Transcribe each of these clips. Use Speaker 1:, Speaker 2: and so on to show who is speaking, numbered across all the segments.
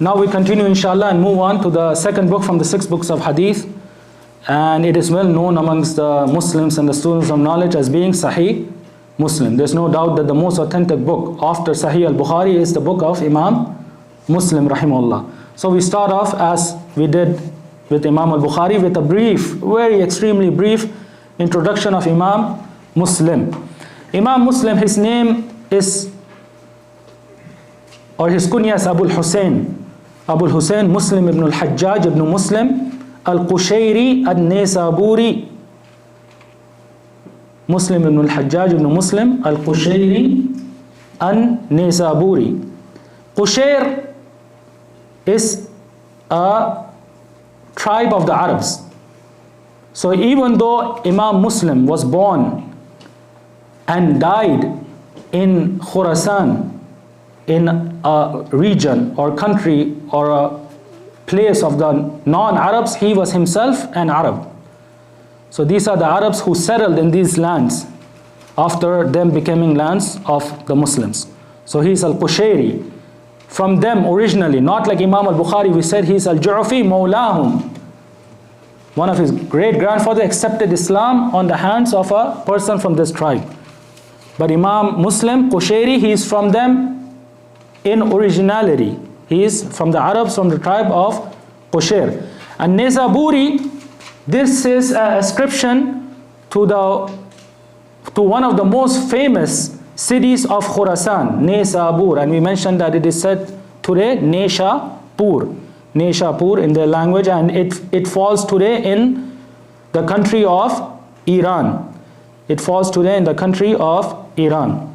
Speaker 1: Now we continue inshallah and move on to the second book from the 6 books of hadith, and it is well known amongst the Muslims and the students of knowledge as being Sahih Muslim. There's no doubt that the most authentic book after Sahih al-Bukhari is the book of Imam Muslim rahimahullah. So we start off as we did with Imam al-Bukhari with a brief, very extremely brief introduction of Imam Muslim. Imam Muslim, his name is, or his kunya is Abu Hussein Muslim ibn al-Hajjaj ibn Muslim al-Qushayri al-Nisaburi. Muslim ibn al-Hajjaj ibn Muslim al-Qushayri al-Nisaburi. Qushayr is a tribe of the Arabs. So even though Imam Muslim was born and died in Khurasan, in a region or country or a place of the non-Arabs, he was himself an Arab. So these are the Arabs who settled in these lands after them becoming lands of the Muslims. So he is al-Qushayri. From them originally, not like Imam al-Bukhari, we said he is al-Ju'fi mawlahum. One of his great-grandfather accepted Islam on the hands of a person from this tribe. But Imam Muslim, Qushayri, he is from them in originality. He is from the Arabs, from the tribe of Qushayr. And Nisaburi, this is an ascription to one of the most famous cities of Khurasan, Nisabur. And we mentioned that it is said today Nishapur. Nishapur in their language, and it falls today in the country of Iran. It falls today in the country of Iran.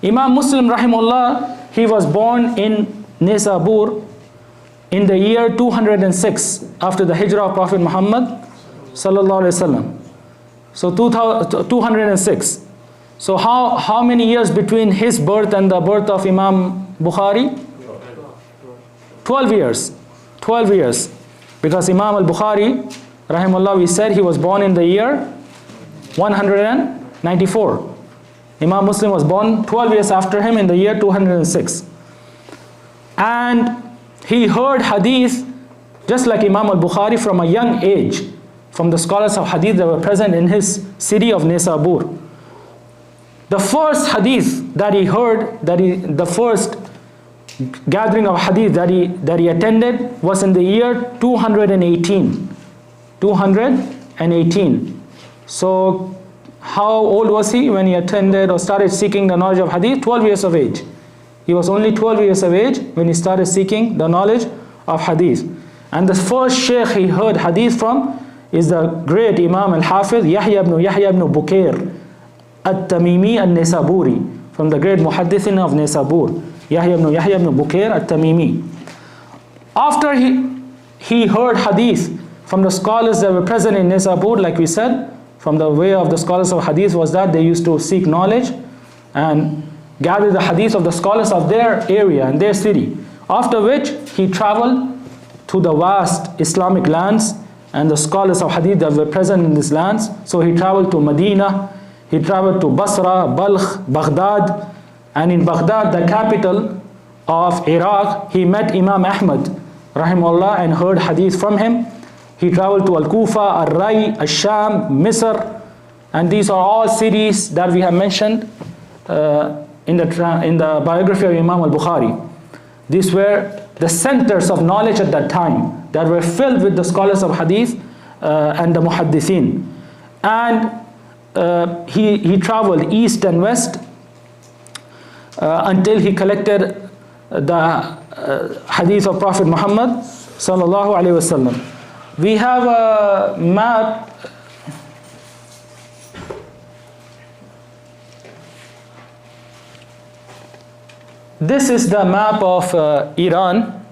Speaker 1: Imam Muslim rahimahullah, he was born in Nisabur in the year 206 after the hijrah of Prophet Muhammad sallallahu alaihi wasallam. So 206. So how many years between his birth and the birth of Imam Bukhari? 12 years. 12 years. Because Imam al-Bukhari rahimahullah, we said he was born in the year 194. Imam Muslim was born 12 years after him in the year 206. And he heard hadith just like Imam al-Bukhari from a young age from the scholars of hadith that were present in his city of Nisabur. The first hadith that he heard, the first gathering of hadith that he attended was in the year 218. 218. So how old was he when he attended or started seeking the knowledge of hadith? 12 years of age. He was only 12 years of age when he started seeking the knowledge of hadith. And the first sheikh he heard hadith from is the great Imam al-Hafiz Yahya ibn Bukair at-Tamimi al-Nisaburi, from the great muhaddithin of Nisabur, Yahya ibn Bukair at-Tamimi. After he heard hadith from the scholars that were present in Nisabur, like we said, from the way of the scholars of hadith was that they used to seek knowledge and gather the hadith of the scholars of their area and their city. After which he traveled to the vast Islamic lands and the scholars of hadith that were present in these lands. So he traveled to Medina, he traveled to Basra, Balkh, Baghdad, and in Baghdad, the capital of Iraq, he met Imam Ahmad rahimahullah and heard hadith from him. He traveled to Al-Kufa, Al-Ray, Al-Sham, Misr, and these are all cities that we have mentioned in the biography of Imam al-Bukhari. These were the centers of knowledge at that time that were filled with the scholars of hadith and the muhaddithin. And he traveled east and west until he collected the hadith of Prophet Muhammad sallallahu alaihi wasallam. We have a map. This is the map of Iran,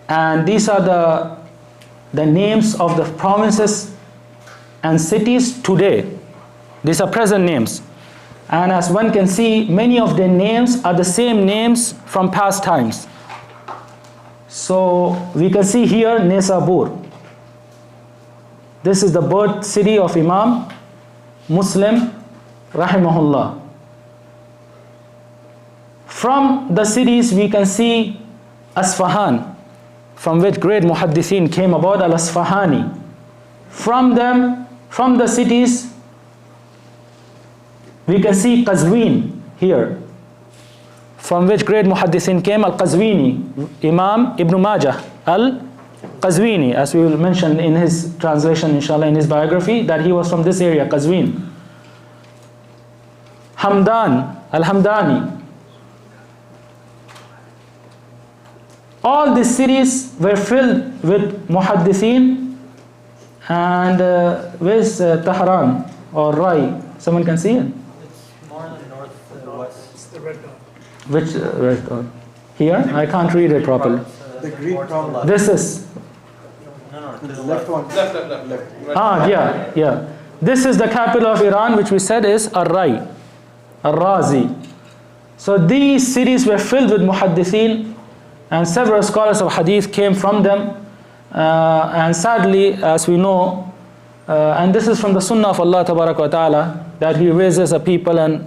Speaker 1: and these are the names of the provinces and cities today. These are present names, and as one can see, many of the names are the same names from past times. So we can see here Nisabur. This is the birth city of Imam Muslim rahimahullah. From the cities we can see Asfahan, from which great muhaddithin came about, al-Asfahani. From them, from the cities, we can see Qazwin here, from which great muhaddithin came, al-Qazwini, Imam Ibn Majah, al-Qazwini, as we will mention in his translation, inshallah, in his biography, that he was from this area, Qazwin. Hamdan, al-Hamdani. All these cities were filled with muhaddithin, and where's Tehran or Rai? Someone can see it?
Speaker 2: It's more in the northwest. It's the red dot.
Speaker 1: Which red dot? Here? I can't read it properly.
Speaker 3: The Greek problem.
Speaker 1: This is?
Speaker 2: No, to the
Speaker 3: Left one. Left.
Speaker 1: Ah, yeah. This is the capital of Iran, which we said is Ar-Rai, Ar-Razi. So these cities were filled with muhaddithin, and several scholars of hadith came from them. And sadly, as we know, and this is from the sunnah of Allah Tabaraka wa Ta'ala, that He raises a people and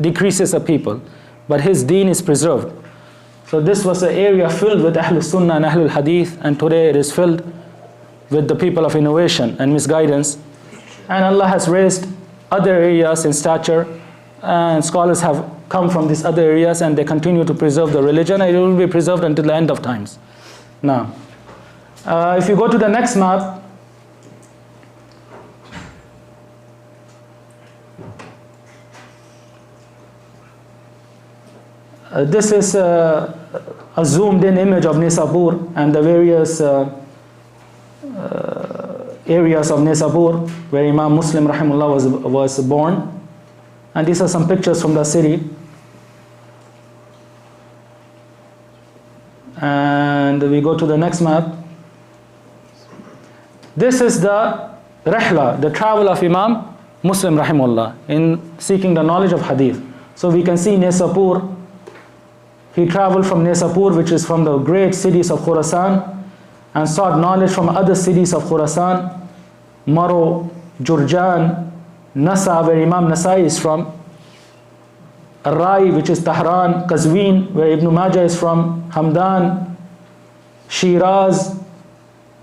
Speaker 1: decreases a people, but His deen is preserved. So this was an area filled with Ahlul Sunnah and Ahlul Hadith, and today it is filled with the people of innovation and misguidance. And Allah has raised other areas in stature, and scholars have come from these other areas, and they continue to preserve the religion, and it will be preserved until the end of times. Now, if you go to the next map, this is a zoomed in image of Nisabur and the various areas of Nisabur where Imam Muslim rahimahullah was born. And these are some pictures from the city. And we go to the next map. This is the rihla, the travel of Imam Muslim rahimahullah in seeking the knowledge of hadith. So we can see Nisapur. He traveled from Nisapur, which is from the great cities of Khurasan, and sought knowledge from other cities of Khurasan, Maro, Jurjan, Nasa, where Imam Nasai is from, Rai, which is Tehran, Qazwin, where Ibn Majah is from, Hamdan, Shiraz.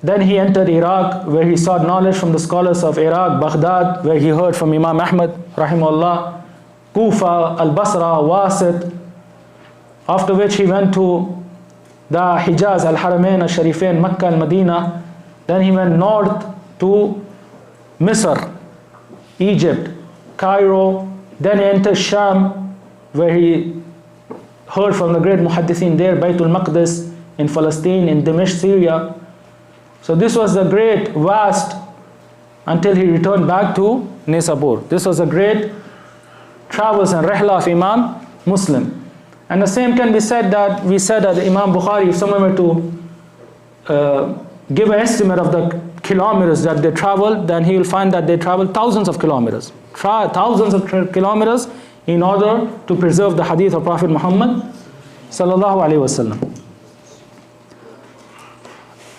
Speaker 1: Then he entered Iraq, where he sought knowledge from the scholars of Iraq, Baghdad, where he heard from Imam Ahmad rahimahullah, Kufa, Al-Basra, Wasit. After which he went to the Hijaz, Al-Haramain, Al-Sharifain, Makkah, Al-Madinah. Then he went north to Misr, Egypt, Cairo. Then he entered Sham, where he heard from the great muhaddithin there, Baytul Maqdis, in Palestine, in Damascus, Syria. So this was the great, vast, until he returned back to Nisabur. This was a great travels and rihla of Imam Muslim. And the same can be said that we said that Imam Bukhari, if someone were to give an estimate of the kilometers that they traveled, then he will find that they traveled thousands of kilometers. Thousands of kilometers in order to preserve the hadith of Prophet Muhammad sallallahu alaihi wasallam.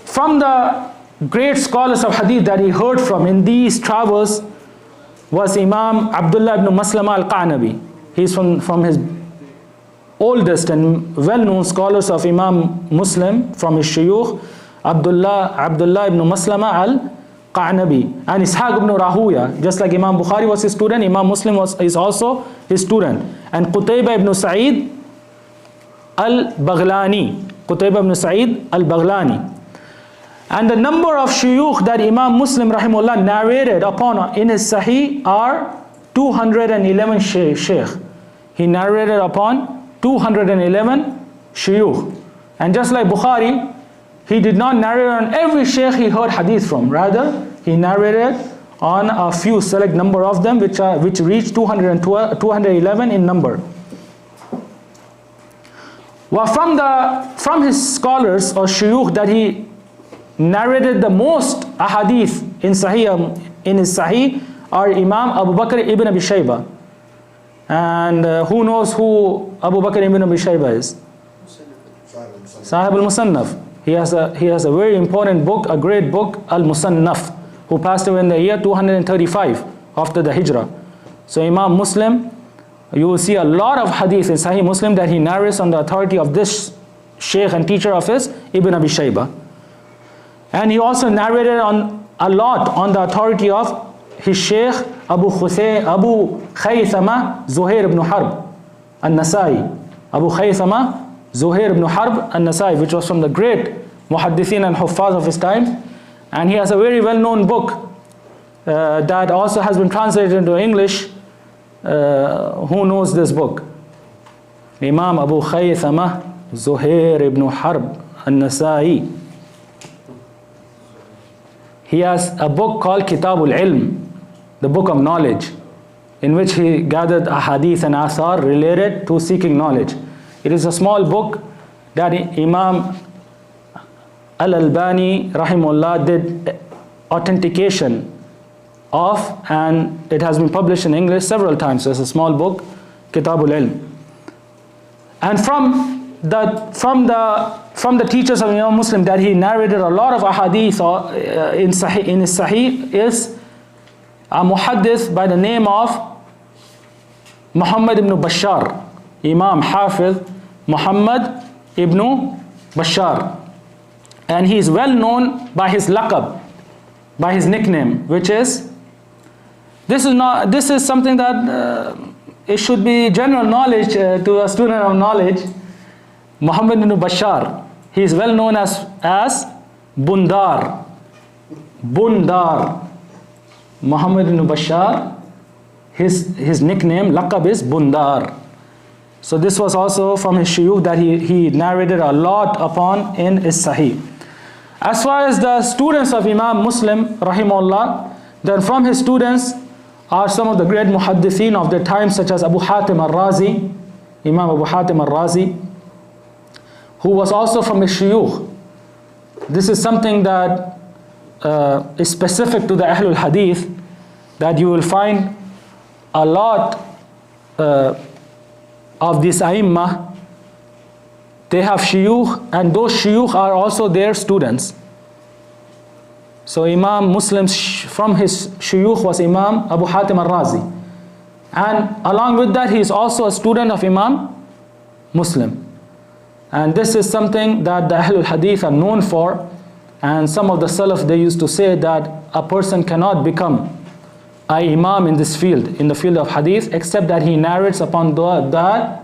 Speaker 1: From the great scholars of hadith that he heard from in these travels was Imam Abdullah ibn Maslama al-Qanabi. He is from his oldest and well-known scholars of Imam Muslim, from his shuyukh, Abdullah ibn Maslama al-Qanabi, and Ishaq ibn Rahuya. Just like Imam Bukhari was his student, Imam Muslim is also his student. And Qutayba ibn Sa'id al-Baghlani. Qutayba ibn Sa'id al-Baghlani. And the number of shuyukh that Imam Muslim rahimahullah narrated upon in his Sahih are 211 shaykh. He narrated upon 211 shuyukh. And just like Bukhari, he did not narrate on every shaykh he heard hadith from. Rather, he narrated on a few select number of them, which reached 211 in number. Well, from his scholars or shuyukh that he narrated the most ahadith in his Sahih are Imam Abu Bakr ibn Abi Shayba. And who knows who Abu Bakr ibn Abi Shayba is? Sahib al-Musannaf. He has a very important book, a great book, al-Musannaf, who passed away in the year 235 after the Hijrah. So Imam Muslim You will see a lot of hadith in Sahih Muslim that he narrates on the authority of this sheikh and teacher of his, Ibn Abi Shaybah. And he also narrated on a lot on the authority of his sheikh Abu Khaythama Zuhair ibn Harb an-Nasai. Abu Khaythama Zuhair ibn Harb an-Nasai, which was from the great muhaddithin and huffaz of his time. And he has a very well-known book that also has been translated into English. Who knows this book? Imam Abu Khaythama Zuhair ibn Harb an-Nasai. He has a book called Kitabul Ilm, the book of knowledge, in which he gathered ahadith and athar related to seeking knowledge. It is a small book that Imam Al-Albani rahimullah did authentication of, and it has been published in English several times. So it's a small book, Kitabul Ilm. And from the teachers of Imam Muslim that he narrated a lot of ahadith in his Sahih is a muhaddith by the name of Muhammad ibn Bashar, Imam Hafiz Muhammad ibn Bashar. And he is well known by his laqab, by his nickname, which is, this is something that it should be general knowledge to a student of knowledge. Muhammad ibn Bashar, he is well known as Bundar. Bundar. Muhammad ibn Bashar, his nickname, laqab is Bundar. So this was also from his shuyukh that he narrated a lot upon in his Sahih. As far as the students of Imam Muslim rahimahullah, then from his students are some of the great muhaddithin of their time, such as Abu Hatim al-Razi, Imam Abu Hatim al-Razi, who was also from his shuyukh. This is something that is specific to the Ahle-Hadith, that you will find a lot of this A'immah, they have shuyukh, and those shuyukh are also their students. So Imam Muslim from his shuyukh was Imam Abu Hatim al-Razi. And along with that, he is also a student of Imam Muslim. And this is something that the Ahlul-Hadith are known for. And some of the Salaf, they used to say that a person cannot become an Imam in this field, in the field of Hadith, except that he narrates upon the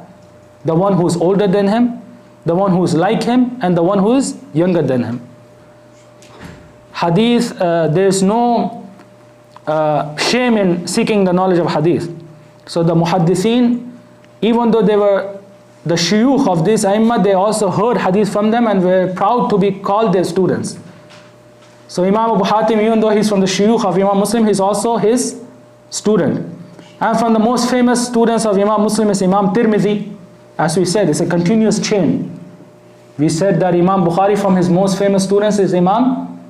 Speaker 1: one who is older than him, the one who is like him, and the one who is younger than him. Hadith, there is no shame in seeking the knowledge of Hadith. So the muhaddithin, even though they were the shuyukh of this A'immah, they also heard Hadith from them and were proud to be called their students. So Imam Abu Hatim, even though he's from the shuyukh of Imam Muslim, he's also his student. And from the most famous students of Imam Muslim is Imam Tirmidhi. As we said, it's a continuous chain. We said that Imam Bukhari, from his most famous students, is Imam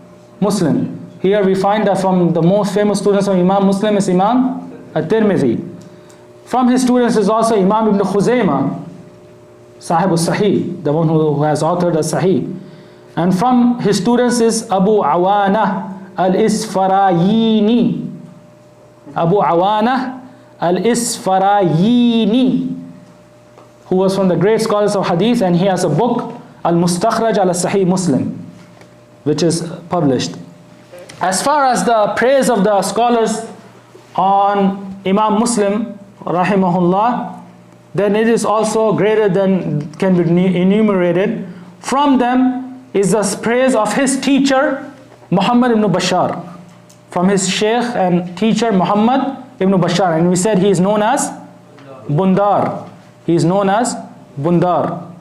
Speaker 1: Muslim. Here we find that from the most famous students of Imam Muslim is Imam at-Tirmidhi. From his students is also Imam Ibn Khuzaymah, Sahib al-Sahih, the one who has authored al-Sahih. And from his students is Abu Awana al-Isfarayini. Abu Awana al-Isfarayini, who was from the great scholars of Hadith, and he has a book, al-Mustakhraj al-Sahih Muslim, which is published. As far as the praise of the scholars on Imam Muslim, rahimahullah, then it is also greater than can be enumerated. From them is the praise of his teacher, Muhammad ibn Bashar. From his sheikh and teacher, Muhammad ibn Bashar. And we said he is known as Bundar. He is known as Bundar.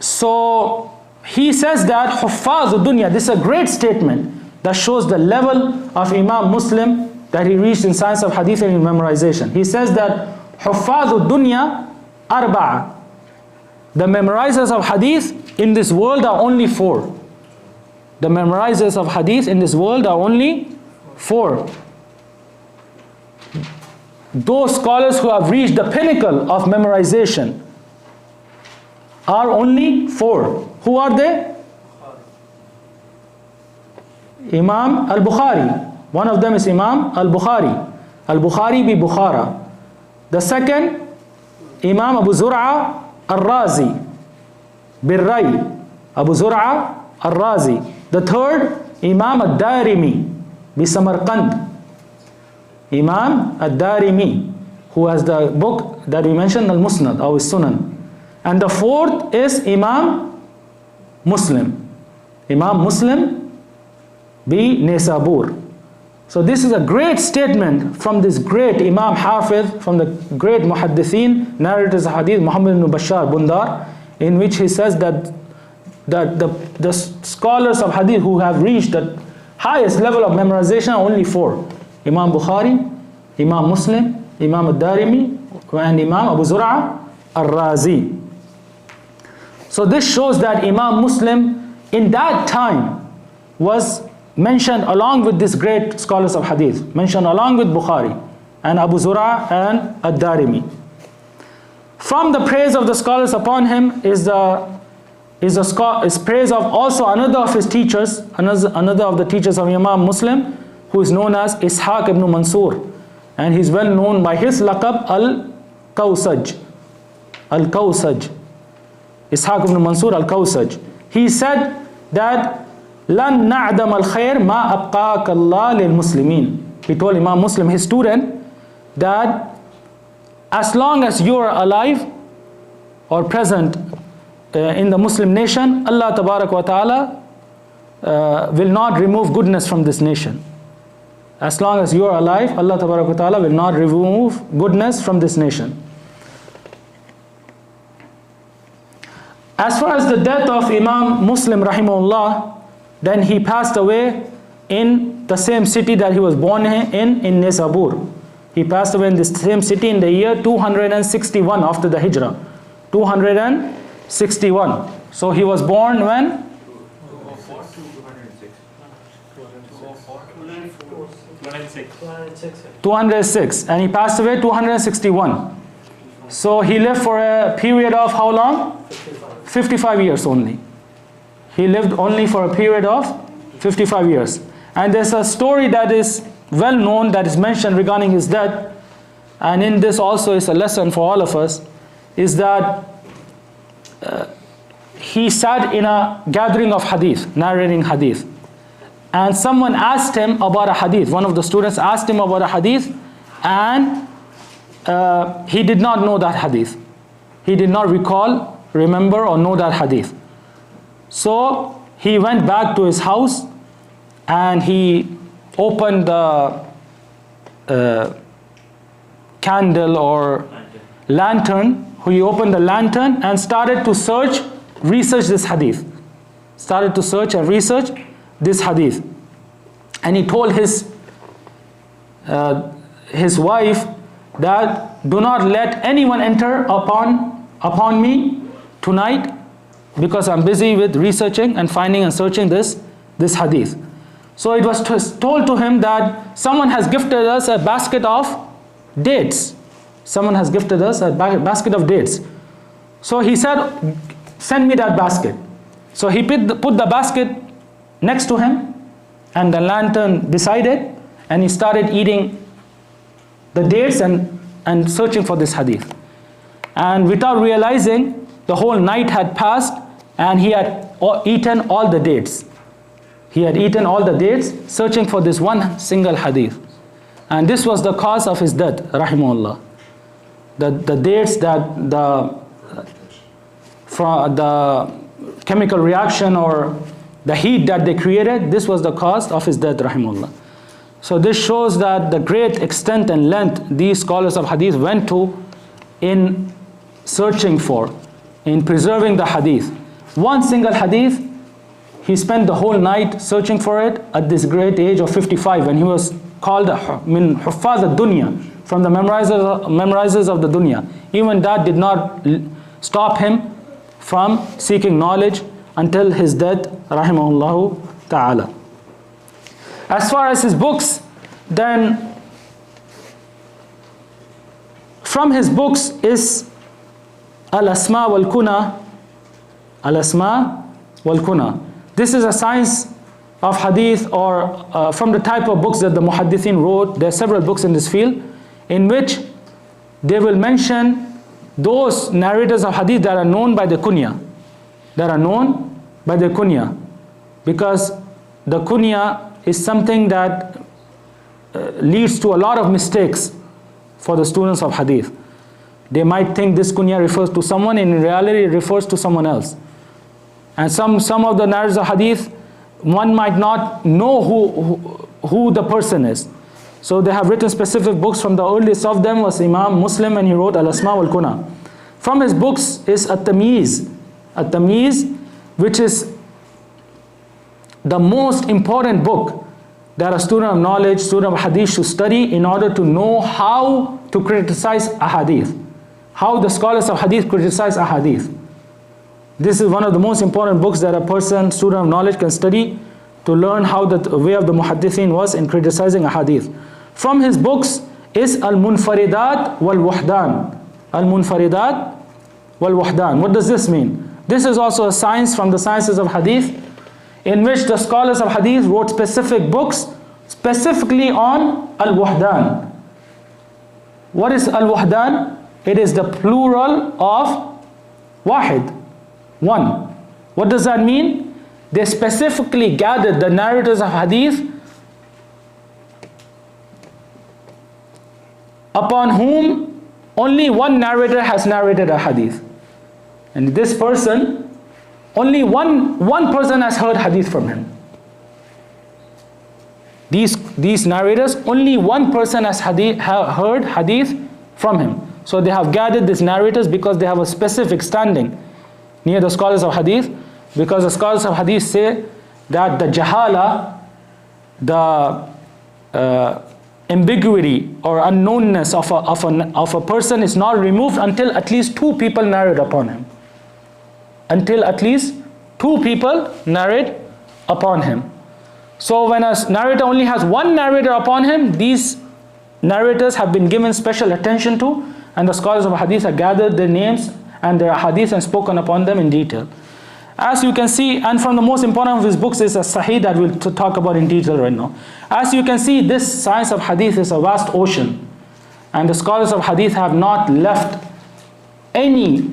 Speaker 1: So he says that Huffaz dunya, this is a great statement that shows the level of Imam Muslim that he reached in science of Hadith and in memorization. He says that Huffaz dunya arba'a. The memorizers of Hadith in this world are only 4. The memorizers of Hadith in this world are only 4. Those scholars who have reached the pinnacle of memorization are only 4. Who are they? Imam al-Bukhari, One of them is Imam al-Bukhari. Al-Bukhari bi Bukhara. The second, Imam Abu Zur'a al-Razi bir-Ray. Abu Zur'a al-Razi. The third, Imam al-Darimi bi Samarkand. Imam al-Darimi, who has the book that we mentioned, al-Musnad or Sunan. And the fourth is Imam Muslim. Imam Muslim bi Nisabur. So this is a great statement from this great Imam Hafiz, from the great Muhaddithin, narrators of Hadith, Muhammad ibn Bashar Bundar, in which he says that the scholars of Hadith who have reached the highest level of memorization are only four. Imam Bukhari, Imam Muslim, Imam al-Darimi, and Imam Abu Zur'a al-Razi. So this shows that Imam Muslim in that time was mentioned along with these great scholars of Hadith, mentioned along with Bukhari and Abu Zur'a and al-Darimi. From the praise of the scholars upon him is praise of also another of his teachers, another of the teachers of Imam Muslim, who is known as Ishaq ibn Mansur, and he is well known by his laqab al-Kawsaj. Al-Kawsaj. Ishaq ibn Mansur al-Kawsaj. He said that لَن نَعْدَمَ الْخَيْرِ مَا أَبْقَاكَ اللَّهِ لِلْمُسْلِمِينَ. He told Imam Muslim, his student, that as long as you are alive or present in the Muslim nation, Allah Tabarak wa Ta'ala will not remove goodness from this nation. As long as you are alive, Allah Tabarak wa Ta'ala will not remove goodness from this nation. As far as the death of Imam Muslim rahimahullah, then he passed away in the same city that he was born in Nisabur. He passed away in this same city in the year 261 after the Hijrah. 261. So he was born when? 206. And he passed away 261. So he lived for a period of how long? 55 years only. He lived only for a period of 55 years. And there's a story that is well known that is mentioned regarding his death, and in this also is a lesson for all of us, is that he sat in a gathering of hadith, narrating hadith, and someone asked him about a hadith. One of the students asked him about a hadith, and he did not know that hadith. He did not recall, remember, or know that hadith. So he went back to his house and he opened the candle or lantern. He opened the lantern and started to research this hadith. Started to search and research this hadith. And he told his wife that do not let anyone enter upon me tonight, because I'm busy with researching and finding and searching this hadith. So it was told to him that someone has gifted us a basket of dates. Someone has gifted us a basket of dates. So he said, send me that basket. So he put the basket next to him and the lantern beside it, and he started eating the dates and searching for this hadith. And without realizing, the whole night had passed and he had eaten all the dates. He had eaten all the dates, searching for this one single hadith. And this was the cause of his death, rahimahullah. The dates that the chemical reaction or the heat that they created, this was the cause of his death, rahimahullah. So this shows that the great extent and length these scholars of hadith went to in searching for, in preserving the hadith. One single hadith, he spent the whole night searching for it at this great age of 55, when he was called min huffaz ad-dunya, from the memorizers of the dunya. Even that did not stop him from seeking knowledge until his death, rahimahullahu ta'ala. As far as his books, then from his books is al-asma wal-kuna. Al-asma wal-kuna. This is a science of hadith, or from the type of books that the muhaddithin wrote. There are several books in this field in which they will mention those narrators of hadith that are known by the kunya, because the kunya is something that leads to a lot of mistakes for the students of hadith. They might think this kunya refers to someone, and in reality it refers to someone else. And some of the narrators of hadith, one might not know who the person is. So they have written specific books. From the earliest of them was Imam Muslim, and he wrote Al-Asma wal-Kuna. From his books is at-Tamyiz, which is the most important book that a student of knowledge, student of hadith should study in order to know how to criticize a hadith, how the scholars of hadith criticize a hadith. This is one of the most important books that a person, student of knowledge, can study to learn how the way of the muhaddithin was in criticizing a hadith. From his books is al-Munfaridat wal-Wahdan. Al-Munfaridat wal-Wahdan. What does this mean? This is also a science from the sciences of hadith, in which the scholars of hadith wrote specific books specifically on al-Wahdan. What is al-Wahdan? It is the plural of wahid, one. What does that mean? They specifically gathered the narrators of hadith upon whom only one narrator has narrated a hadith. And this person, only one person has heard hadith from him. These narrators, only one person has heard hadith from him. So they have gathered these narrators because they have a specific standing near the scholars of hadith, because the scholars of hadith say that the jahala, the ambiguity or unknownness of a person is not removed until at least two people narrate upon him. Until at least two people narrate upon him. So when a narrator only has one narrator upon him, these narrators have been given special attention to, and the scholars of hadith have gathered their names and their hadith and spoken upon them in detail. As you can see, and from the most important of his books is a Sahih that we'll talk about in detail right now. As you can see, this science of hadith is a vast ocean, and the scholars of hadith have not left any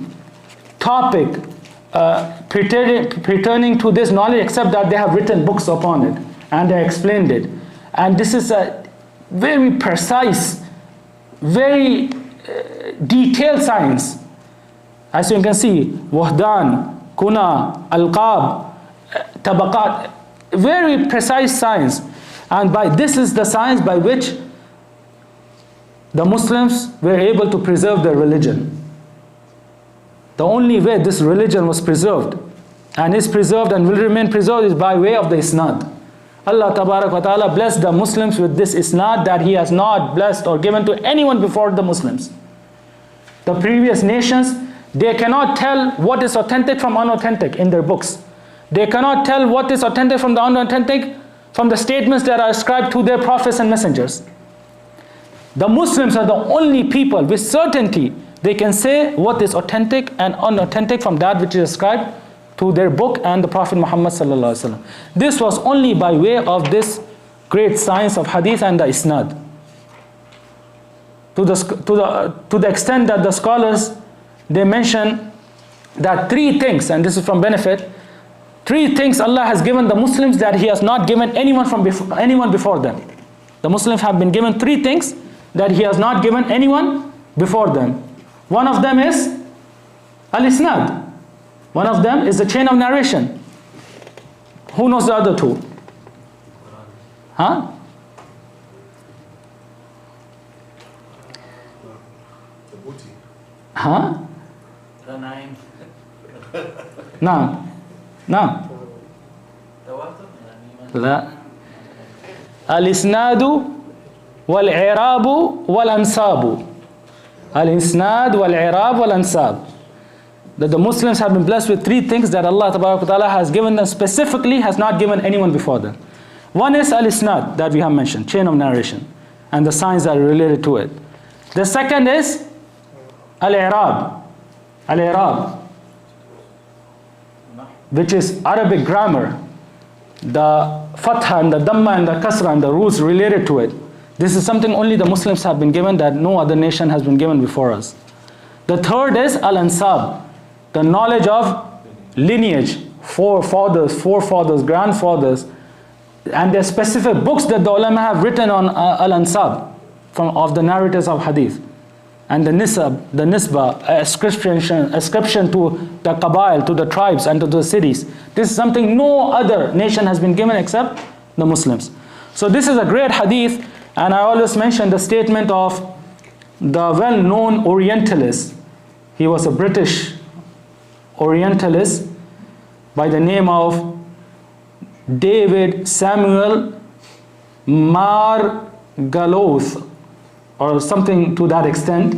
Speaker 1: topic pertaining to this knowledge except that they have written books upon it and they explained it. And this is a very precise, very detailed science. As you can see, wahdan, kuna, alqab, tabaqat, very precise science. And this is the science by which the Muslims were able to preserve their religion. The only way this religion was preserved and is preserved and will remain preserved is by way of the isnad. Allah Tabarak wa Ta'ala blessed the Muslims with this isnad that He has not blessed or given to anyone before the Muslims. The previous nations, they cannot tell what is authentic from unauthentic in their books. They cannot tell what is authentic from the unauthentic from the statements that are ascribed to their prophets and messengers. The Muslims are the only people with certainty they can say what is authentic and unauthentic from that which is ascribed to their book and the Prophet Muhammad sallallahu alaihi wasallam. This was only by way of this great science of hadith and the isnad. To the extent that the scholars, they mention that three things, and this is from benefit, three things Allah has given the Muslims that He has not given anyone before them. The Muslims have been given three things that He has not given anyone before them. One of them is al-isnad. One of them is the chain of narration. Who knows the other two? Huh? Huh?
Speaker 2: The nine.
Speaker 1: Naam. Naam. لا. الإسناد والإعراب والأنساب. Al-Isnad wal-I'rab wal-Ansab. That the Muslims have been blessed with three things that Allah Ta'ala has given them specifically, has not given anyone before them. One is Al-Isnad that we have mentioned, chain of narration, and the signs that are related to it. The second is Al-I'rab. Al-I'rab, which is Arabic grammar. the fatha and the dhamma and the kasra and the rules related to it. This is something only the Muslims have been given, that no other nation has been given before us. The third is al-ansab, the knowledge of lineage, forefathers, grandfathers, and there's specific books that the ulama have written on al-ansab of the narrators of hadith. And the nisba, ascription to the qabail, to the tribes and to the cities. This is something no other nation has been given except the Muslims. So this is a great hadith, and I always mention the statement of the well-known Orientalist. He was a British Orientalist by the name of David Samuel Margaloth, or something to that extent.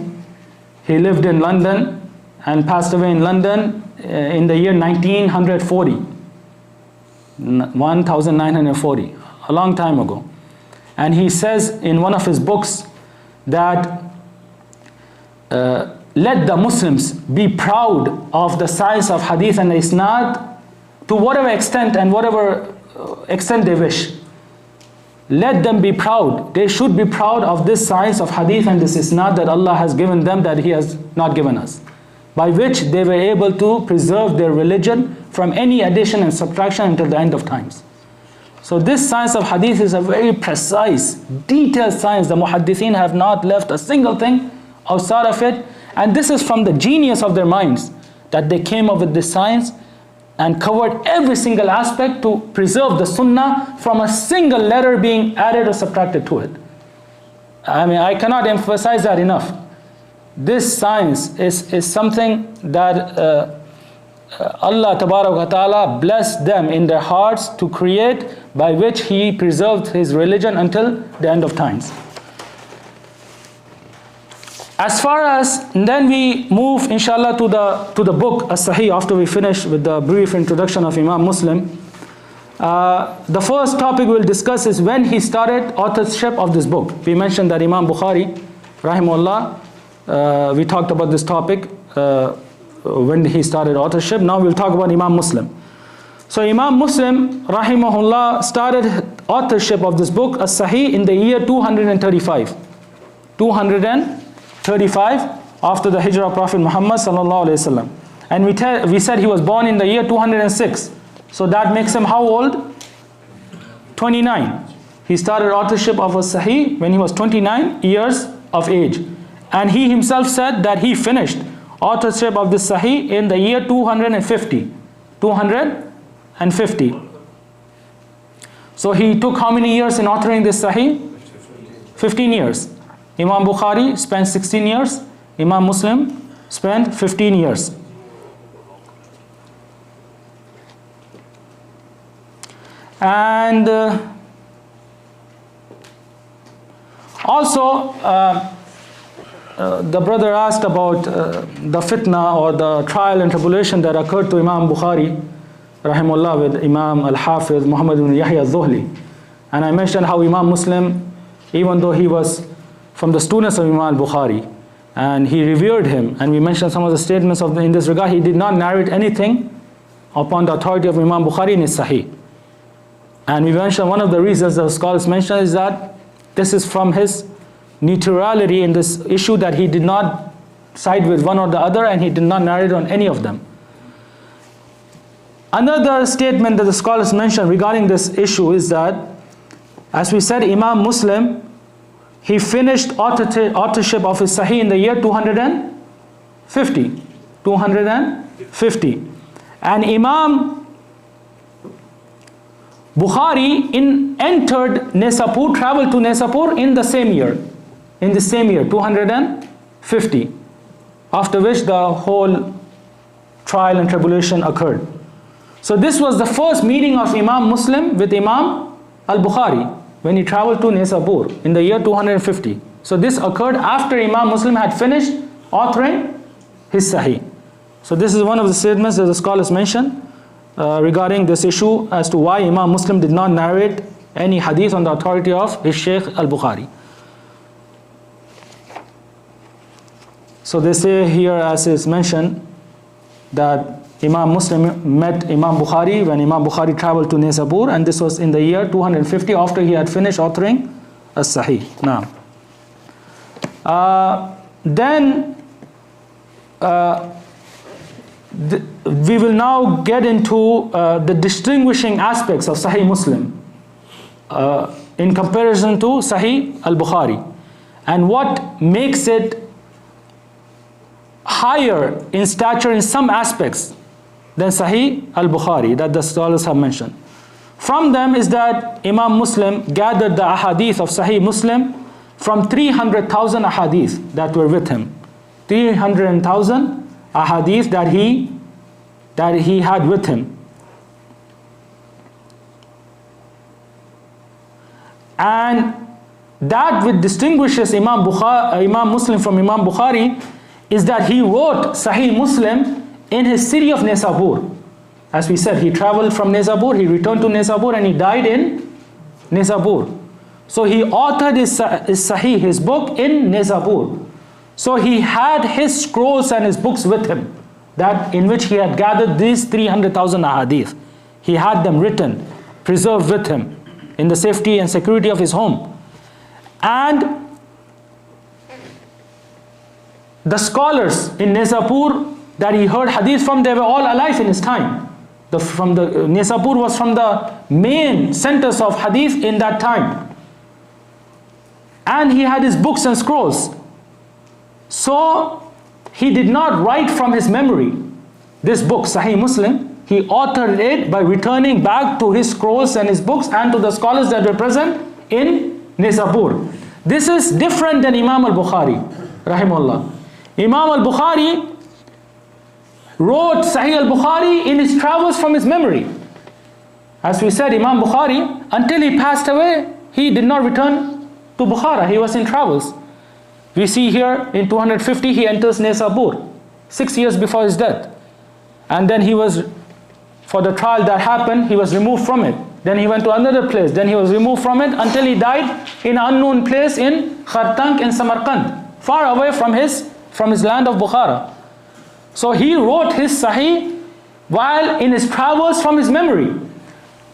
Speaker 1: He lived in London and passed away in London in the year 1940, a long time ago. And he says in one of his books that let the Muslims be proud of the science of hadith and isnad to whatever extent and whatever extent they wish. Let them be proud. They should be proud of this science of hadith and this isnad that Allah has given them, that He has not given us, by which they were able to preserve their religion from any addition and subtraction until the end of times. So this science of hadith is a very precise, detailed science. The muhaddithin have not left a single thing outside of it. And this is from the genius of their minds, that they came up with this science and covered every single aspect to preserve the sunnah from a single letter being added or subtracted to it. I mean, I cannot emphasize that enough. This science is something that Allah Tabarak wa Ta'ala blessed them in their hearts to create, by which He preserved His religion until the end of times. As far as, then we move inshallah to the book as-Sahih, after we finish with the brief introduction of Imam Muslim. The first topic we'll discuss is when he started authorship of this book. We mentioned that Imam Bukhari, rahimahullah, we talked about this topic, when he started authorship. Now we'll talk about Imam Muslim. So Imam Muslim, rahimahullah, started authorship of this book as-Sahih in the year 235. 235 after the hijrah of Prophet Muhammad sallallahu alaihi wasallam. And we said he was born in the year 206. So that makes him how old? 29. He started authorship of as-Sahih when he was 29 years of age. And he himself said that he finished authorship of this Sahih in the year 250. 250. So he took how many years in authoring this Sahih? 15 years. Imam Bukhari spent 16 years. Imam Muslim spent 15 years. And also the brother asked about the fitna or the trial and tribulation that occurred to Imam Bukhari rahimahullah with Imam al-Hafiz Muhammad ibn Yahya al-Dhuhli. And I mentioned how Imam Muslim, even though he was from the students of Imam al-Bukhari and he revered him, and we mentioned some of the statements in this regard, he did not narrate anything upon the authority of Imam Bukhari in his Sahih. And we mentioned one of the reasons the scholars mention is that this is from his neutrality in this issue, that he did not side with one or the other and he did not narrate on any of them. Another statement that the scholars mention regarding this issue is that, as we said, Imam Muslim, he finished authorship of his Sahih in the year 250. 250. And Imam Bukhari entered Nisapur, traveled to Nisapur in the same year. In the same year, 250. After which the whole trial and tribulation occurred. So this was the first meeting of Imam Muslim with Imam al-Bukhari when he traveled to Nisapur in the year 250. So this occurred after Imam Muslim had finished authoring his Sahih. So this is one of the statements that the scholars mention regarding this issue as to why Imam Muslim did not narrate any hadith on the authority of his Shaykh al-Bukhari. So they say here, as is mentioned, that Imam Muslim met Imam Bukhari when Imam Bukhari traveled to Nisabur, and this was in the year 250 after he had finished authoring as-Sahih. Now, then we will now get into the distinguishing aspects of Sahih Muslim in comparison to Sahih al-Bukhari, and what makes it higher in stature in some aspects than Sahih al-Bukhari that the scholars have mentioned. From them is that Imam Muslim gathered the ahadith of Sahih Muslim from 300,000 ahadith that were with him. 300,000 ahadith that he had with him. And that which distinguishes Imam Muslim from Imam Bukhari is that he wrote Sahih Muslim in his city of Nisabur. As we said, he traveled from Nisabur, he returned to Nisabur, and he died in Nisabur. So he authored his Sahih, his book, in Nisabur. So he had his scrolls and his books with him, that in which he had gathered these 300,000 ahadith. He had them written, preserved with him in the safety and security of his home. And the scholars in Nisabur that he heard hadith from, they were all alive in his time. Nisabur was from the main centers of hadith in that time. And he had his books and scrolls. So he did not write from his memory this book, Sahih Muslim. He authored it by returning back to his scrolls and his books and to the scholars that were present in Nisabur. This is different than Imam al-Bukhari, rahimahullah. Imam al-Bukhari wrote Sahih al-Bukhari in his travels from his memory. As we said, Imam Bukhari, until he passed away, he did not return to Bukhara. He was in travels. We see here in 250 he enters Nisabur, 6 years before his death. And then he was, for the trial that happened, he was removed from it. Then he went to another place. Then he was removed from it until he died in an unknown place in Khartank in Samarkand, far away from his land of Bukhara. So he wrote his Sahih while in his travels from his memory.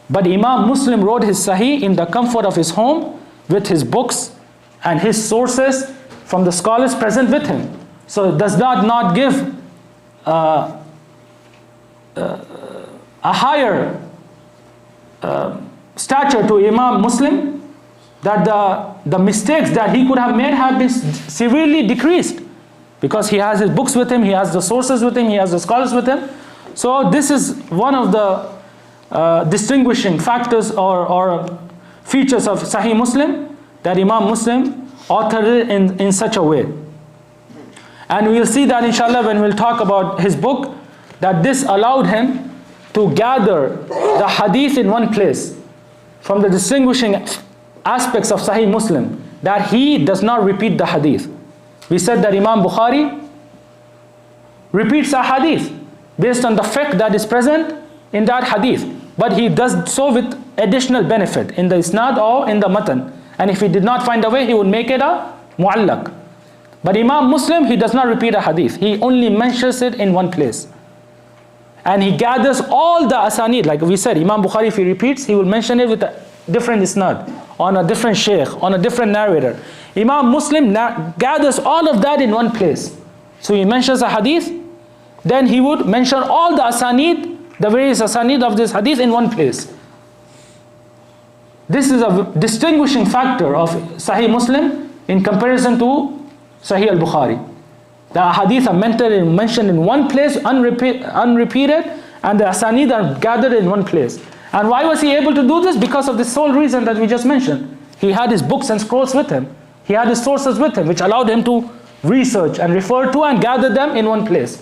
Speaker 1: But Imam Muslim wrote his Sahih in the comfort of his home with his books and his sources from the scholars present with him. So does that not give a higher stature to Imam Muslim, that the mistakes that he could have made have been severely decreased, because he has his books with him, he has the sources with him, he has the scholars with him. So this is one of the distinguishing factors or features of Sahih Muslim, that Imam Muslim authored it in such a way. And we will see that inshallah when we'll talk about his book, that this allowed him to gather the hadith in one place. From the distinguishing aspects of Sahih Muslim, that he does not repeat the hadith. We said that Imam Bukhari repeats a hadith based on the fiqh that is present in that hadith, but he does so with additional benefit in the isnad or in the matan. And if he did not find a way, he would make it a mu'allaq. But Imam Muslim, he does not repeat a hadith. He only mentions it in one place. And he gathers all the asanid. Like we said, Imam Bukhari, if he repeats, he will mention it with a different isnad, on a different shaykh, on a different narrator. Imam Muslim gathers all of that in one place. So he mentions a hadith, then he would mention all the asanid, the various asanid of this hadith in one place. This is a distinguishing factor of Sahih Muslim in comparison to Sahih al-Bukhari. The hadith are mentioned in one place, unrepeated, and the asanid are gathered in one place. And why was he able to do this? Because of the sole reason that we just mentioned. He had his books and scrolls with him. He had his sources with him, which allowed him to research and refer to and gather them in one place.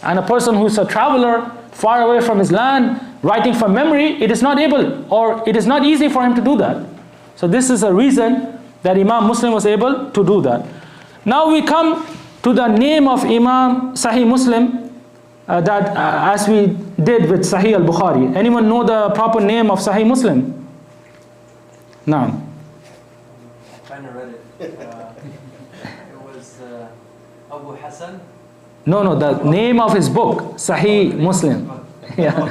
Speaker 1: And a person who is a traveler, far away from his land, writing from memory, it is not able, or it is not easy for him to do that. So this is a reason that Imam Muslim was able to do that. Now we come to the name of Imam Sahih Muslim, as we did with Sahih al-Bukhari. Anyone know the proper name of Sahih Muslim? No.
Speaker 2: I kind of read it. It was Abu Hassan
Speaker 1: No, the name of his book, Sahih Muslim. Yeah.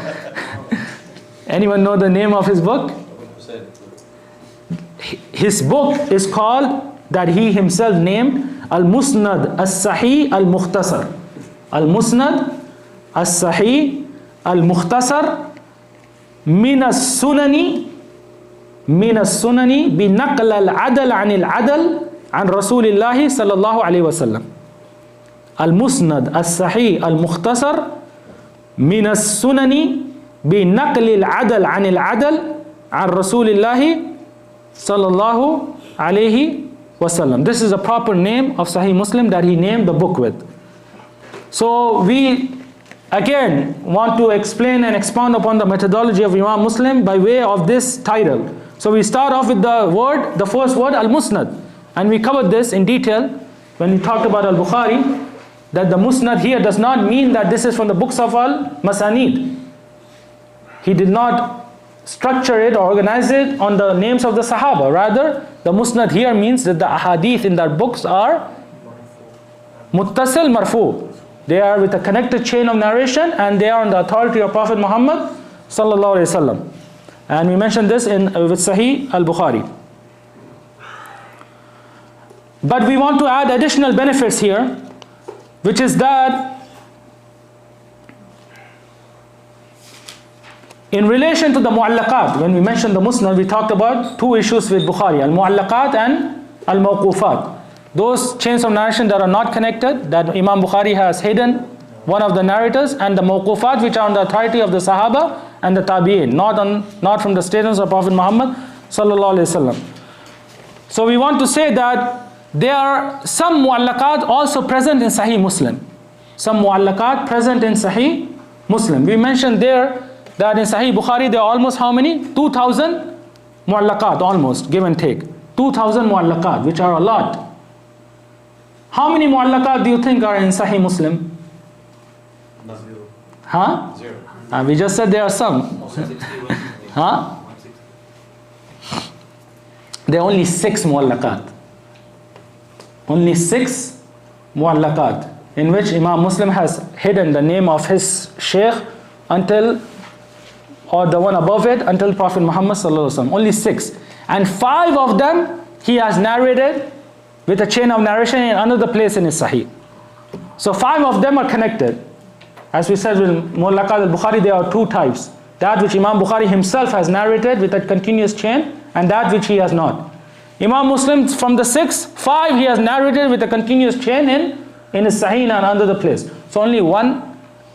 Speaker 1: Anyone know the name of his book? His book is called, that he himself named, Al-Musnad As-Sahih Al-Mukhtasar. Al-Musnad As-Sahih Al-Mukhtasar min as-sunani bi naql al-adal an al-adal an Rasulillahi sallallahu alayhi wa sallam. Al-Musnad As-Sahih Al-Mukhtasar min as-sunani bi naql al-adal an al-adal an Rasulillahi sallallahu alayhi wa sallam. This is a proper name of Sahih Muslim that he named the book with. So we again want to explain and expound upon the methodology of Imam Muslim by way of this title. So we start off with the first word, Al-Musnad. And we covered this in detail when we talked about al-Bukhari, that the Musnad here does not mean that this is from the books of al-Masanid. He did not structure it or organize it on the names of the Sahaba. Rather, the Musnad here means that the Ahadith in their books are Muttasil Marfu. They are with a connected chain of narration, and they are on the authority of Prophet Muhammad sallallahu alaihi wasallam. And we mentioned this with Sahih al-Bukhari. But we want to add additional benefits here, which is that in relation to the mu'allaqat, when we mentioned the Musnad, we talked about two issues with Bukhari, al-mu'allaqat and al-mawqufat. Those chains of narration that are not connected, that Imam Bukhari has hidden one of the narrators, and the mawqufat, which are on the authority of the Sahaba and the Tabi'in, not from the statements of Prophet Muhammad sallallahu alaihi wasallam. So we want to say that there are some mu'allaqat also present in Sahih Muslim. Some mu'allaqat present in Sahih Muslim. We mentioned there that in Sahih Bukhari there are almost how many? 2,000 mu'allaqat, almost, give and take. 2,000 mu'allaqat, which are a lot. How many mu'allaqat do you think are in Sahih Muslim?
Speaker 3: Zero.
Speaker 1: Huh?
Speaker 3: Zero.
Speaker 1: We just said there are some. Huh? There are only 6 mu'allaqat. Only 6 mu'allaqat, in which Imam Muslim has hidden the name of his Shaykh until, or the one above it, until Prophet Muhammad sallallahu alaihi wasallam. Only 6. And 5 of them he has narrated with a chain of narration in another place in his Sahih. So 5 of them are connected. As we said with Mu'allaqat al-Bukhari, there are 2 types. That which Imam Bukhari himself has narrated with a continuous chain, and that which he has not. Imam Muslim, from the 6, 5 he has narrated with a continuous chain in his Sahih and another place. So only 1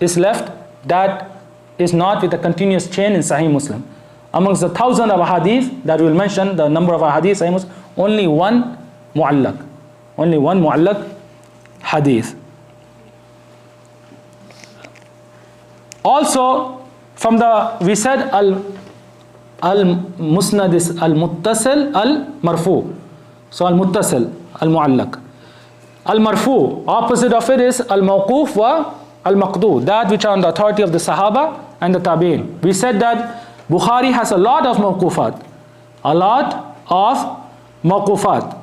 Speaker 1: is left that is not with a continuous chain in Sahih Muslim. Amongst the 1,000 of hadith that we will mention, the number of hadith, Sahih Muslim, only 1 mu'allaq. Only 1 mu'allaq hadith. Also, from we said al-musnad is al-muttasil, al-marfu. So al-muttasil, al-mu'allaq. Al-marfu, opposite of it is al-mawquf wa al-maqdu, that which are on the authority of the Sahaba and the Tabi'in. We said that Bukhari has a lot of mawqufat. A lot of mawqufat.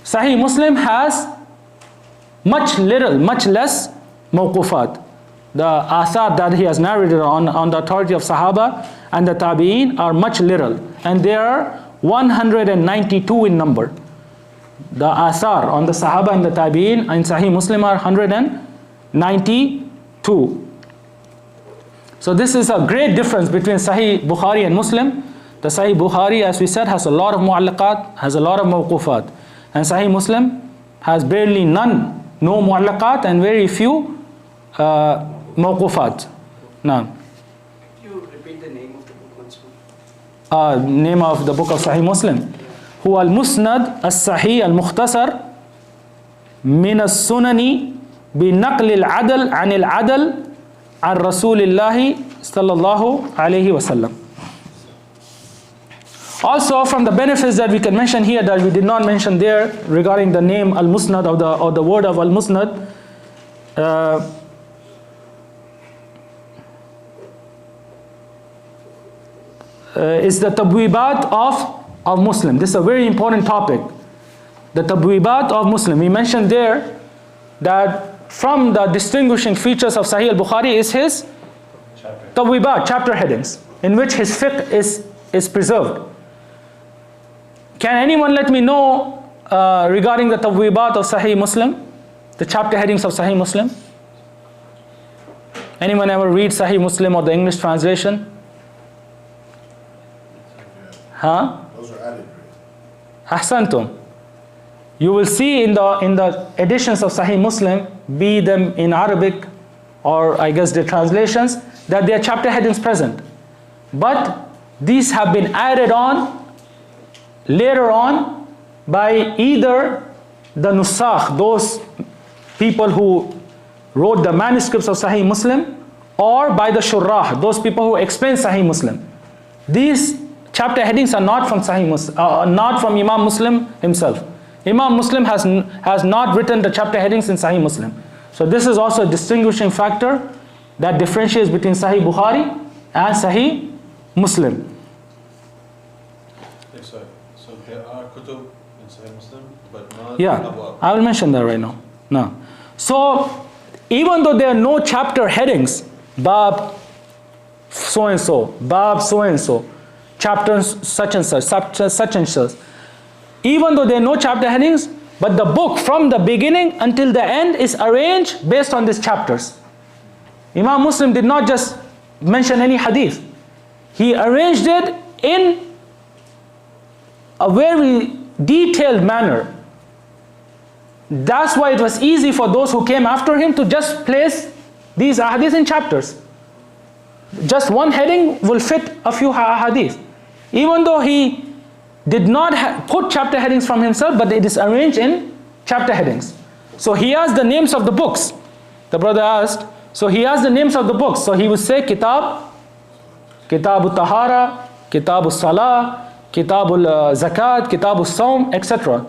Speaker 1: Sahih Muslim has much less mawqufat. The athar that he has narrated on the authority of Sahaba and the Tabi'in are much little, and there are 192 in number. The athar on the Sahaba and the Tabi'in in Sahih Muslim are 192. So this is a great difference between Sahih Bukhari and Muslim. The Sahih Bukhari, as we said, has a lot of mu'allaqat, has a lot of mawqufat, and Sahih Muslim has barely no mu'allaqat and very few mawqufat. Now,
Speaker 4: Could you repeat the name of the book once more?
Speaker 1: Name of the book of Sahih Muslim. هو المسند الصحيح المختصر من السنن بنقل العدل عن العدل عن رسول الله صلى الله عليه وسلم. Also, from the benefits that we can mention here that we did not mention there regarding the name al-Musnad or the word of al-Musnad, is the tabwibat of Muslim. This is a very important topic. The tabwibat of Muslim. We mentioned there that from the distinguishing features of Sahih al-Bukhari is his Tawwibat, chapter headings, in which his fiqh is preserved. Can anyone let me know regarding the Tawwibat of Sahih Muslim, the chapter headings of Sahih Muslim? Anyone ever read Sahih Muslim or the English translation? Huh?
Speaker 5: Those are added.
Speaker 1: Ahsantum. You will see in the editions of Sahih Muslim, be them in Arabic or I guess the translations, that there are chapter headings present. But these have been added on later on by either the nusakh, those people who wrote the manuscripts of Sahih Muslim, or by the shurrah, those people who explain Sahih Muslim. These chapter headings are not from Sahih Muslim, not from Imam Muslim himself. Imam Muslim has not written the chapter headings in Sahih Muslim. So this is also a distinguishing factor that differentiates between Sahih Bukhari and Sahih Muslim.
Speaker 3: Yes, sir. So there are kutub in Sahih Muslim, but not
Speaker 1: Yeah,
Speaker 3: abwab.
Speaker 1: I will mention that right now. No. So even though there are no chapter headings, Bab so and so, Bab so and so, chapter such and such, such and such, even though there are no chapter headings, but the book from the beginning until the end is arranged based on these chapters. Imam Muslim did not just mention any hadith. He arranged it in a very detailed manner. That's why it was easy for those who came after him to just place these hadiths in chapters. Just one heading will fit a few hadith. Even though he did not put chapter headings from himself, but it is arranged in chapter headings. So he has the names of the books. The brother asked, so he has the names of the books. So he would say Kitab, Kitab al-Tahara, Kitab al-Salah, Kitab al-Zakat, Kitab al-Sawm, etc.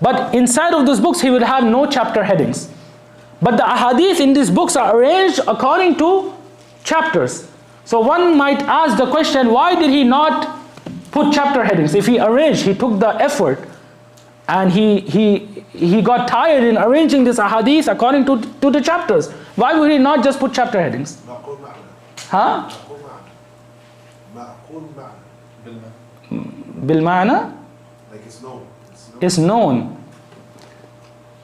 Speaker 1: But inside of those books he will have no chapter headings. But the ahadith in these books are arranged according to chapters. So one might ask the question, why did he not put chapter headings? If he arranged, he took the effort, and he got tired in arranging this ahadith according to the chapters. Why would he not just put chapter headings? Huh? Bil ma'na?
Speaker 5: Like it's known.
Speaker 1: It's known.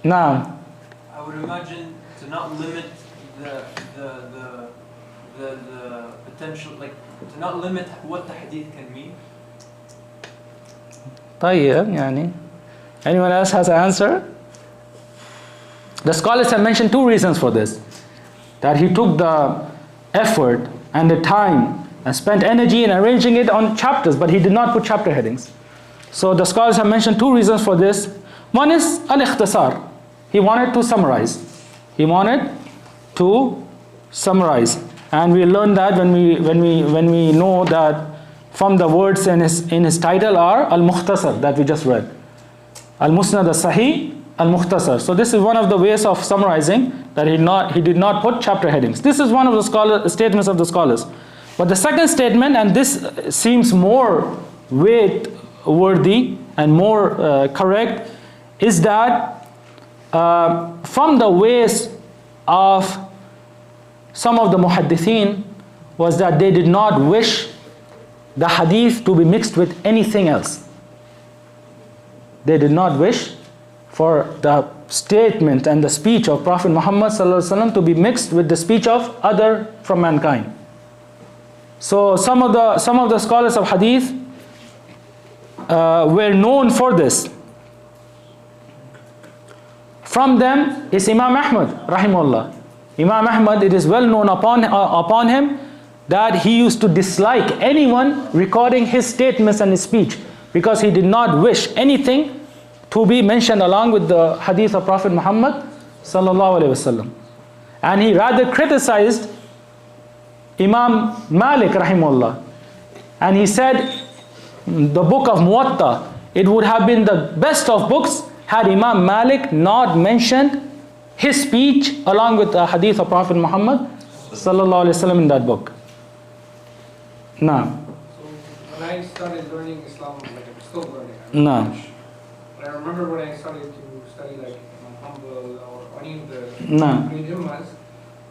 Speaker 1: Now,
Speaker 2: I would imagine to not limit the potential, like to not limit what the hadith can mean.
Speaker 1: طيب يعني. Anyone else has an answer? The scholars have mentioned two reasons for this. That he took the effort and the time and spent energy in arranging it on chapters, but he did not put chapter headings. So the scholars have mentioned two reasons for this. One is al-ikhtisar. He wanted to summarize. He wanted to summarize. And we learned that when we know that from the words in his title are al-mukhtasar that we just read. Al-musnad al-sahih, al-mukhtasar. So this is one of the ways of summarizing, that he did not put chapter headings. This is one of the statements of the scholars. But the second statement, and this seems more weight-worthy and more correct, is that from the ways of some of the muhaddithin was that they did not wish the hadith to be mixed with anything else. They did not wish for the statement and the speech of Prophet Muhammad ﷺ to be mixed with the speech of other from mankind. So some of the scholars of hadith were known for this. From them is Imam Ahmad rahimahullah. Imam Ahmad, it is well known upon him that he used to dislike anyone recording his statements and his speech, because he did not wish anything to be mentioned along with the hadith of Prophet Muhammad sallallahu alaihi wasallam. And he rather criticized Imam Malik rahimahullah. And he said the book of Muwatta, it would have been the best of books had Imam Malik not mentioned his speech along with the hadith of Prophet Muhammad sallallahu alaihi wasallam in that book. Now,
Speaker 4: so when I started learning Islam, like I'm still learning.
Speaker 1: No.
Speaker 4: But I remember when I started to study like Imam Hanbal
Speaker 5: any of the
Speaker 1: No.
Speaker 5: great imams,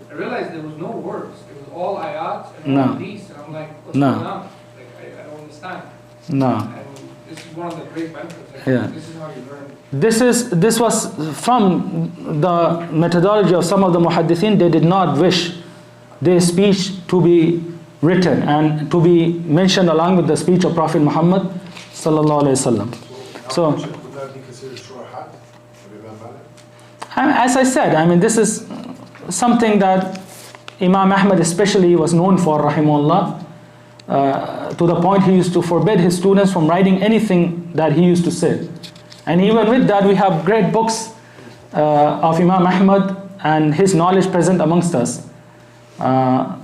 Speaker 5: I realized there was no words. It was all ayat and
Speaker 1: No.
Speaker 5: all hadith, and I'm like, what's
Speaker 1: No.
Speaker 5: going on? Like, I don't understand.
Speaker 1: No.
Speaker 5: And this is one of the great benefits. Like,
Speaker 1: Yeah.
Speaker 5: this is how you learn.
Speaker 1: This was from the methodology of some of the muhaddithin. They did not wish their speech to be written and to be mentioned along with the speech of Prophet Muhammad sallallahu alaihi wasallam. So,
Speaker 6: would that be considered shurahat of Imam Malik?
Speaker 1: as I said, I mean, this is something that Imam Ahmad especially was known for, rahimahullah, to the point he used to forbid his students from writing anything that he used to say. And even with that, we have great books of Imam Ahmad and his knowledge present amongst us.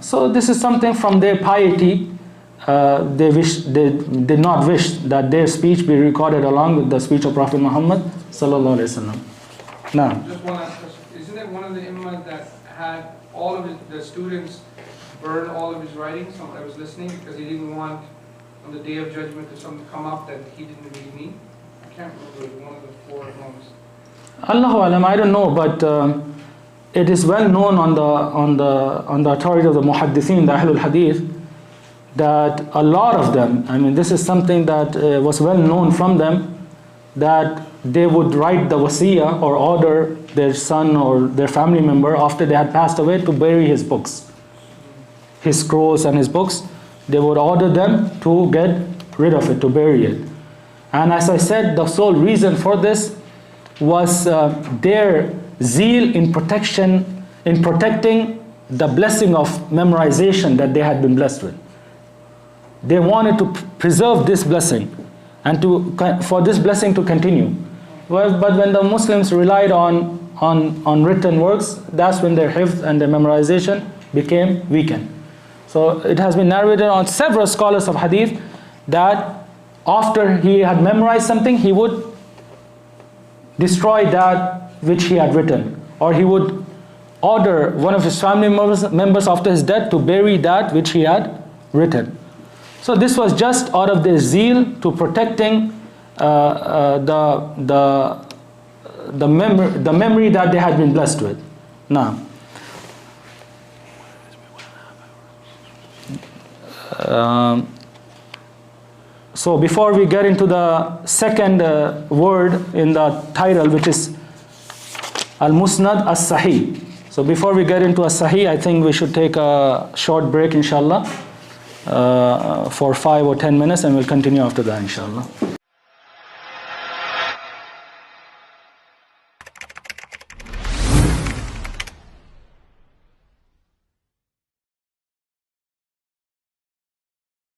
Speaker 1: So this is something from their piety. They did not wish that their speech be recorded along with the speech of Prophet Muhammad sallallahu alaihi wasallam. Now,
Speaker 5: Just one last question. Isn't it one of the imams that had all of the students burn all of his writings? I was listening because he didn't want on the day of judgment if something come up that he didn't really mean. I can't remember. It was one of the four imams.
Speaker 1: Allahu alam, I don't know, but it is well known on the authority of the muhaddithin, the Ahle-Hadith, that a lot of them, I mean, this is something that was well known from them, that they would write the wasiyah or order their son or their family member after they had passed away to bury his books, his scrolls and his books. They would order them to get rid of it, to bury it. And as I said, the sole reason for this was their zeal in protecting the blessing of memorization that they had been blessed with. They wanted to preserve this blessing and for this blessing to continue. But when the Muslims relied on written works, that's when their hifz and their memorization became weakened. So it has been narrated on several scholars of hadith that after he had memorized something, he would destroy that which he had written, or he would order one of his family members after his death to bury that which he had written. So this was just out of their zeal to protecting the memory that they had been blessed with. Now, so before we get into the second word in the title, which is al-Musnad as-Sahih. So before we get into as-Sahih, I think we should take a short break, inshallah, for 5 or 10 minutes, and we'll continue after that, inshallah.